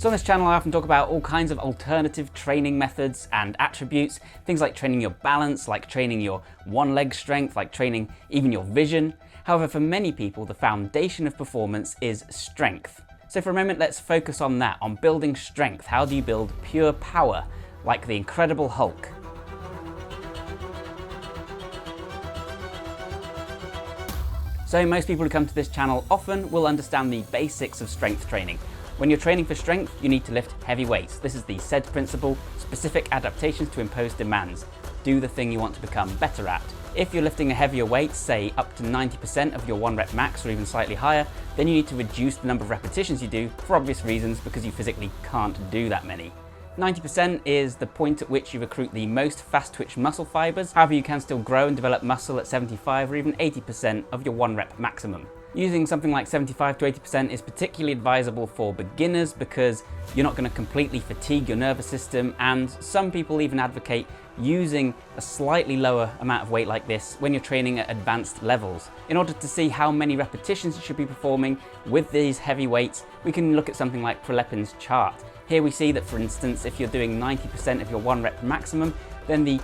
So on this channel, I often talk about all kinds of alternative training methods and attributes, things like training your balance, like training your one leg strength, like training even your vision. However, for many people, the foundation of performance is strength. So for a moment, let's focus on that, on building strength. How do you build pure power, like the Incredible Hulk? So most people who come to this channel often will understand the basics of strength training. When you're training for strength, you need to lift heavy weights. This is the SAID principle, specific adaptations to impose demands. Do the thing you want to become better at. If you're lifting a heavier weight, say up to 90% of your 1 rep max or even slightly higher, then you need to reduce the number of repetitions you do for obvious reasons because you physically can't do that many. 90% is the point at which you recruit the most fast twitch muscle fibers. However, you can still grow and develop muscle at 75 or even 80% of your 1 rep maximum. Using something like 75 to 80% is particularly advisable for beginners because you're not going to completely fatigue your nervous system, and some people even advocate using a slightly lower amount of weight like this when you're training at advanced levels. In order to see how many repetitions you should be performing with these heavy weights, we can look at something like Prilepin's chart. Here we see that, for instance, if you're doing 90% of your 1 rep maximum, then the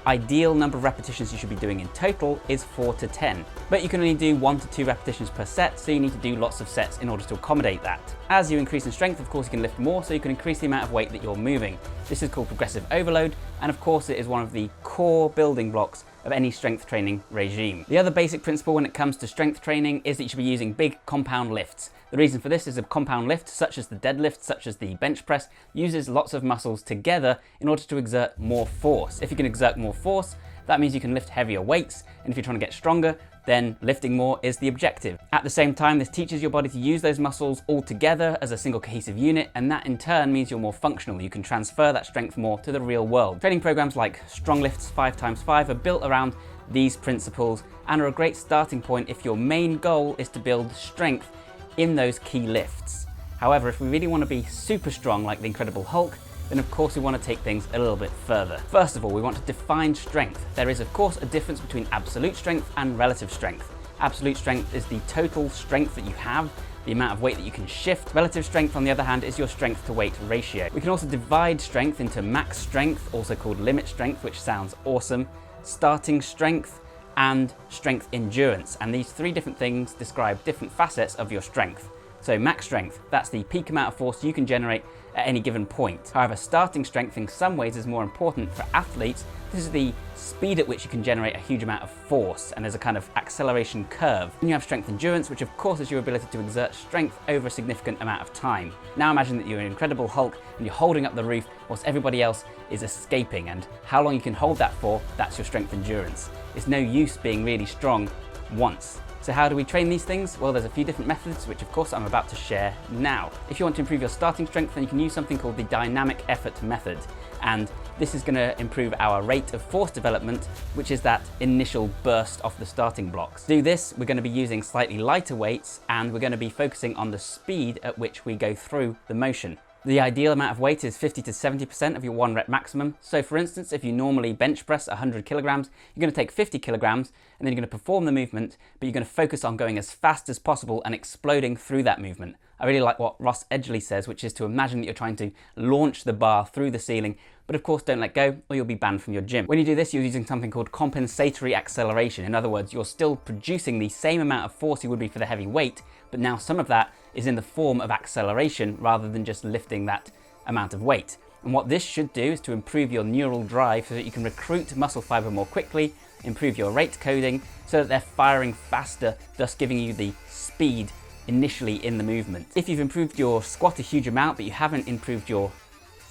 ideal number of repetitions you should be doing in total is 4 to 10. But you can only do 1 to 2 repetitions per set, so you need to do lots of sets in order to accommodate that. As you increase in strength, of course, you can lift more, so you can increase the amount of weight that you're moving. This is called progressive overload, and of course it is one of the core building blocks of any strength training regime. The other basic principle when it comes to strength training is that you should be using big compound lifts. The reason for this is a compound lift, such as the deadlift, such as the bench press, uses lots of muscles together in order to exert more force. If you can exert more force, that means you can lift heavier weights, and if you're trying to get stronger, then lifting more is the objective. At the same time, this teaches your body to use those muscles all together as a single cohesive unit, and that in turn means you're more functional. You can transfer that strength more to the real world. Training programs like Strong Lifts 5x5 are built around these principles and are a great starting point if your main goal is to build strength in those key lifts. However, if we really want to be super strong like the Incredible Hulk, then of course we want to take things a little bit further. First of all, we want to define strength. There is of course a difference between absolute strength and relative strength. Absolute strength is the total strength that you have, the amount of weight that you can shift. Relative strength, on the other hand, is your strength to weight ratio. We can also divide strength into max strength, also called limit strength, which sounds awesome, starting strength, and strength endurance. And these three different things describe different facets of your strength. So max strength, that's the peak amount of force you can generate at any given point. However, starting strength in some ways is more important for athletes. This is the speed at which you can generate a huge amount of force, and there's a kind of acceleration curve. Then you have strength endurance, which of course is your ability to exert strength over a significant amount of time. Now imagine that you're an Incredible Hulk and you're holding up the roof whilst everybody else is escaping, and how long you can hold that for, that's your strength endurance. It's no use being really strong once. So how do we train these things? Well, there's a few different methods, which of course I'm about to share now. If you want to improve your starting strength, then you can use something called the dynamic effort method. And this is going to improve our rate of force development, which is that initial burst off the starting blocks. To do this, we're going to be using slightly lighter weights, and we're going to be focusing on the speed at which we go through the motion. The ideal amount of weight is 50 to 70% of your 1 rep maximum. So for instance, if you normally bench press 100 kilograms, you're going to take 50 kilograms and then you're going to perform the movement, but you're going to focus on going as fast as possible and exploding through that movement. I really like what Ross Edgley says, which is to imagine that you're trying to launch the bar through the ceiling, but of course don't let go or you'll be banned from your gym. When you do this, you're using something called compensatory acceleration. In other words, you're still producing the same amount of force you would be for the heavy weight, but now some of that is in the form of acceleration rather than just lifting that amount of weight. And what this should do is to improve your neural drive so that you can recruit muscle fiber more quickly, improve your rate coding so that they're firing faster, thus giving you the speed initially in the movement. If you've improved your squat a huge amount but you haven't improved your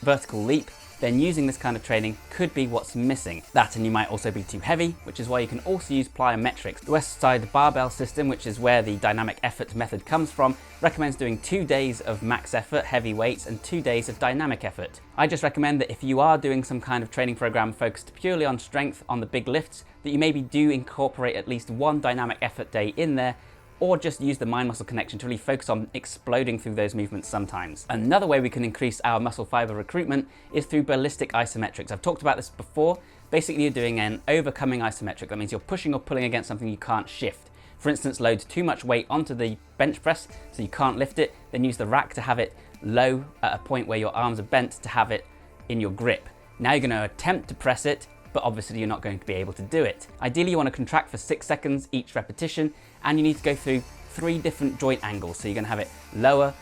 vertical leap, then using this kind of training could be what's missing. That, and you might also be too heavy, which is why you can also use plyometrics. The Westside Barbell system, which is where the dynamic effort method comes from, recommends doing 2 days of max effort, heavy weights, and 2 days of dynamic effort. I just recommend that if you are doing some kind of training program focused purely on strength, on the big lifts, that you maybe do incorporate at least 1 dynamic effort day in there, or just use the mind-muscle connection to really focus on exploding through those movements sometimes. Another way we can increase our muscle fiber recruitment is through ballistic isometrics. I've talked about this before. Basically, you're doing an overcoming isometric. That means you're pushing or pulling against something you can't shift. For instance, load too much weight onto the bench press so you can't lift it, then use the rack to have it low at a point where your arms are bent to have it in your grip. Now you're going to attempt to press it, but obviously you're not going to be able to do it. Ideally, you want to contract for 6 seconds each repetition, and you need to go through 3 different joint angles. So you're going to have it lower,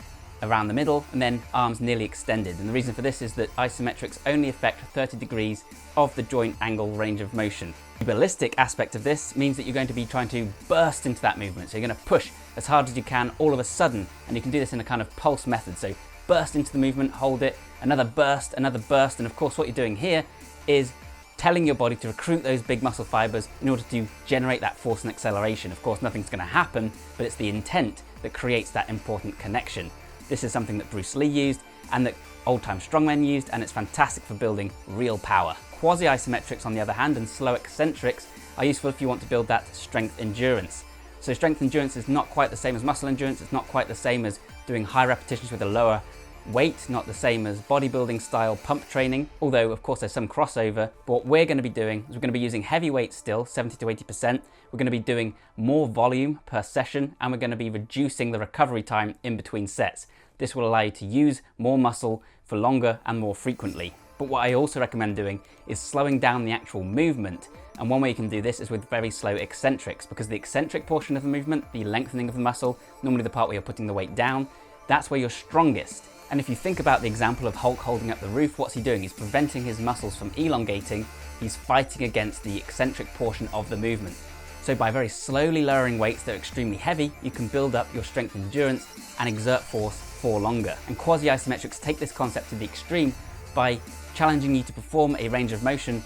around the middle, and then arms nearly extended. And the reason for this is that isometrics only affect 30 degrees of the joint angle range of motion. The ballistic aspect of this means that you're going to be trying to burst into that movement. So you're going to push as hard as you can all of a sudden, and you can do this in a kind of pulse method. So burst into the movement, hold it, another burst, and of course what you're doing here is telling your body to recruit those big muscle fibers in order to generate that force and acceleration. Of course, nothing's going to happen, but it's the intent that creates that important connection. This is something that Bruce Lee used and that old-time strongmen used, and it's fantastic for building real power. Quasi Isometrics, on the other hand, and slow eccentrics are useful if you want to build that strength endurance. So strength endurance is not quite the same as muscle endurance. It's not quite the same as doing high repetitions with a lower weight, not the same as bodybuilding style pump training, although of course there's some crossover. But what we're going to be doing is we're going to be using heavy weights still, 70 to 80%. We're going to be doing more volume per session, and we're going to be reducing the recovery time in between sets. This will allow you to use more muscle for longer and more frequently. But what I also recommend doing is slowing down the actual movement. And one way you can do this is with very slow eccentrics, because the eccentric portion of the movement, the lengthening of the muscle, normally the part where you're putting the weight down, that's where you're strongest. And if you think about the example of Hulk holding up the roof, what's he doing? He's preventing his muscles from elongating. He's fighting against the eccentric portion of the movement. So by very slowly lowering weights that are extremely heavy, you can build up your strength endurance and exert force for longer. And Quasi Isometrics take this concept to the extreme by challenging you to perform a range of motion,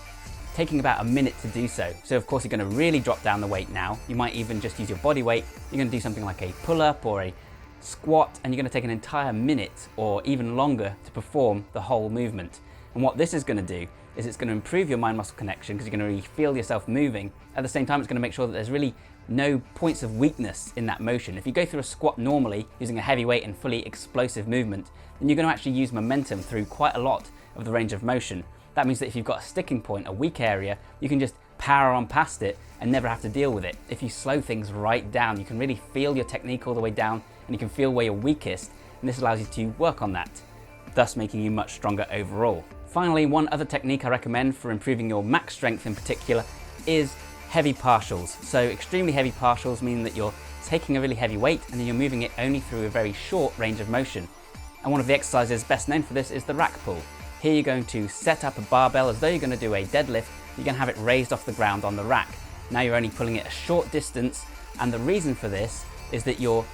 taking about a minute to do so. So of course you're going to really drop down the weight now. You might even just use your body weight. You're going to do something like a pull-up or a squat, and you're going to take an entire minute or even longer to perform the whole movement. And what this is going to do is it's going to improve your mind-muscle connection, because you're going to really feel yourself moving. At the same time, it's going to make sure that there's really no points of weakness in that motion. If you go through a squat normally using a heavy weight and fully explosive movement, then you're going to actually use momentum through quite a lot of the range of motion. That means that if you've got a sticking point, a weak area, you can just power on past it and never have to deal with it. If you slow things right down, you can really feel your technique all the way down, and you can feel where you're weakest, and this allows you to work on that, thus making you much stronger overall. Finally, one other technique I recommend for improving your max strength in particular is heavy partials. So extremely heavy partials mean that you're taking a really heavy weight and then you're moving it only through a very short range of motion. And one of the exercises best known for this is the rack pull. Here you're going to set up a barbell as though you're going to do a deadlift. You're going to have it raised off the ground on the rack. Now you're only pulling it a short distance, and the reason for this is that you're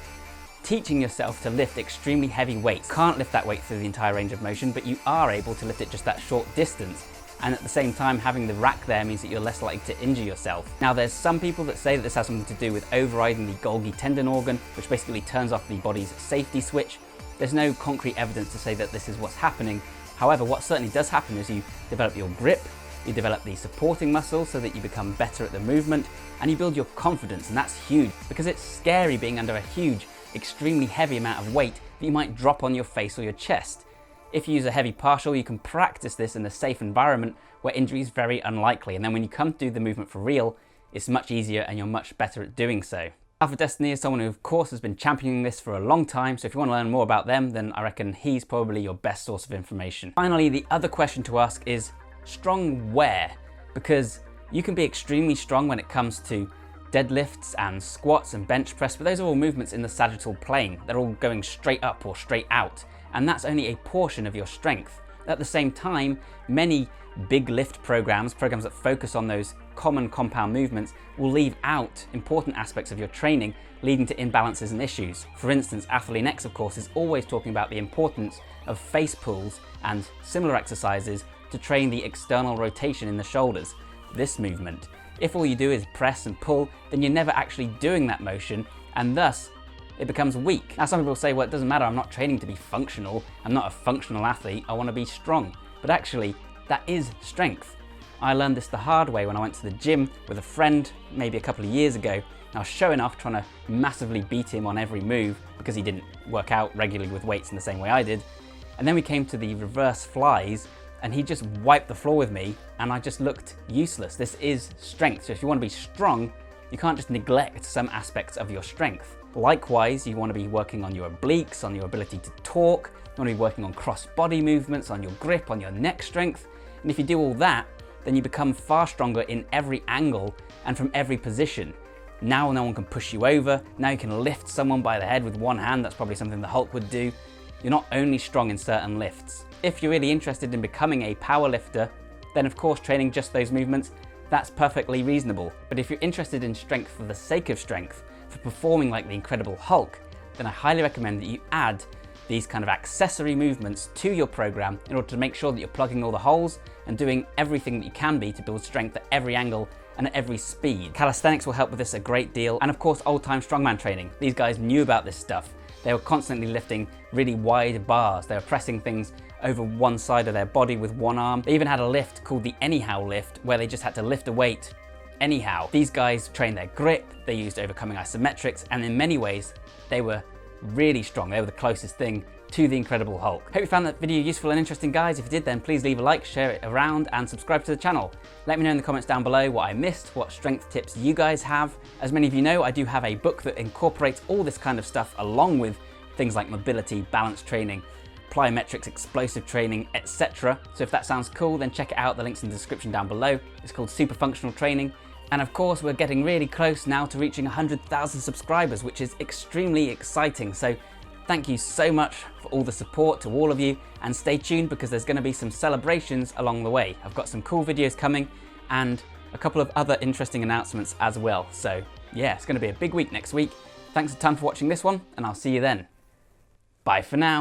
teaching yourself to lift extremely heavy weights. You can't lift that weight through the entire range of motion, but you are able to lift it just that short distance. And at the same time, having the rack there means that you're less likely to injure yourself. Now, there's some people that say that this has something to do with overriding the Golgi tendon organ, which basically turns off the body's safety switch. There's no concrete evidence to say that this is what's happening. However, what certainly does happen is you develop your grip, you develop the supporting muscles so that you become better at the movement, and you build your confidence, and that's huge, because it's scary being under a huge, extremely heavy amount of weight that you might drop on your face or your chest. If you use a heavy partial, you can practice this in a safe environment where injury is very unlikely, and then when you come to do the movement for real, it's much easier and you're much better at doing so. Alpha Destiny is someone who of course has been championing this for a long time, so if you want to learn more about them, then I reckon he's probably your best source of information. Finally, the other question to ask is strong where? Because you can be extremely strong when it comes to deadlifts and squats and bench press, but those are all movements in the sagittal plane. They're all going straight up or straight out, and that's only a portion of your strength. At the same time, many big lift programs that focus on those common compound movements will leave out important aspects of your training, leading to imbalances and issues. For instance, Athlete X, of course, is always talking about the importance of face pulls and similar exercises to train the external rotation in the shoulders. This movement, if all you do is press and pull, then you're never actually doing that motion, and thus it becomes weak. Now, some people say, well, it doesn't matter, I'm not training to be functional, I'm not a functional athlete, I want to be strong. But actually, that is strength. I learned this the hard way when I went to the gym with a friend maybe a couple of years ago. I was showing off, trying to massively beat him on every move because he didn't work out regularly with weights in the same way I did. And then we came to the reverse flies, and he just wiped the floor with me, and I just looked useless. This is strength. So if you want to be strong, you can't just neglect some aspects of your strength. Likewise, you want to be working on your obliques, on your ability to talk, You want to be working on cross body movements, on your grip, on your neck strength. And if you do all that, then you become far stronger in every angle and from every position. Now no one can push you over. Now you can lift someone by the head with one hand. That's probably something the Hulk would do. You're not only strong in certain lifts. If you're really interested in becoming a power lifter, then of course training just those movements, that's perfectly reasonable. But if you're interested in strength for the sake of strength, for performing like the Incredible Hulk, then I highly recommend that you add these kind of accessory movements to your program in order to make sure that you're plugging all the holes and doing everything that you can be to build strength at every angle and at every speed. Calisthenics will help with this a great deal, and of course old-time strongman training. These guys knew about this stuff. They were constantly lifting really wide bars. They were pressing things over one side of their body with one arm. They even had a lift called the anyhow lift, where they just had to lift a weight anyhow. These guys trained their grip, they used overcoming isometrics, and in many ways, they were really strong. They were the closest thing to the Incredible Hulk. Hope you found that video useful and interesting, guys. If you did, then please leave a like, share it around, and subscribe to the channel. Let me know in the comments down below what I missed, what strength tips you guys have. As many of you know, I do have a book that incorporates all this kind of stuff along with things like mobility, balance training, plyometrics, explosive training, etc. So if that sounds cool, then check it out. The link's in the description down below. It's called Super Functional Training. And of course, we're getting really close now to reaching 100,000 subscribers, which is extremely exciting. So thank you so much for all the support to all of you, and stay tuned because there's going to be some celebrations along the way. I've got some cool videos coming and a couple of other interesting announcements as well. So yeah, it's going to be a big week next week. Thanks a ton for watching this one, and I'll see you then. Bye for now.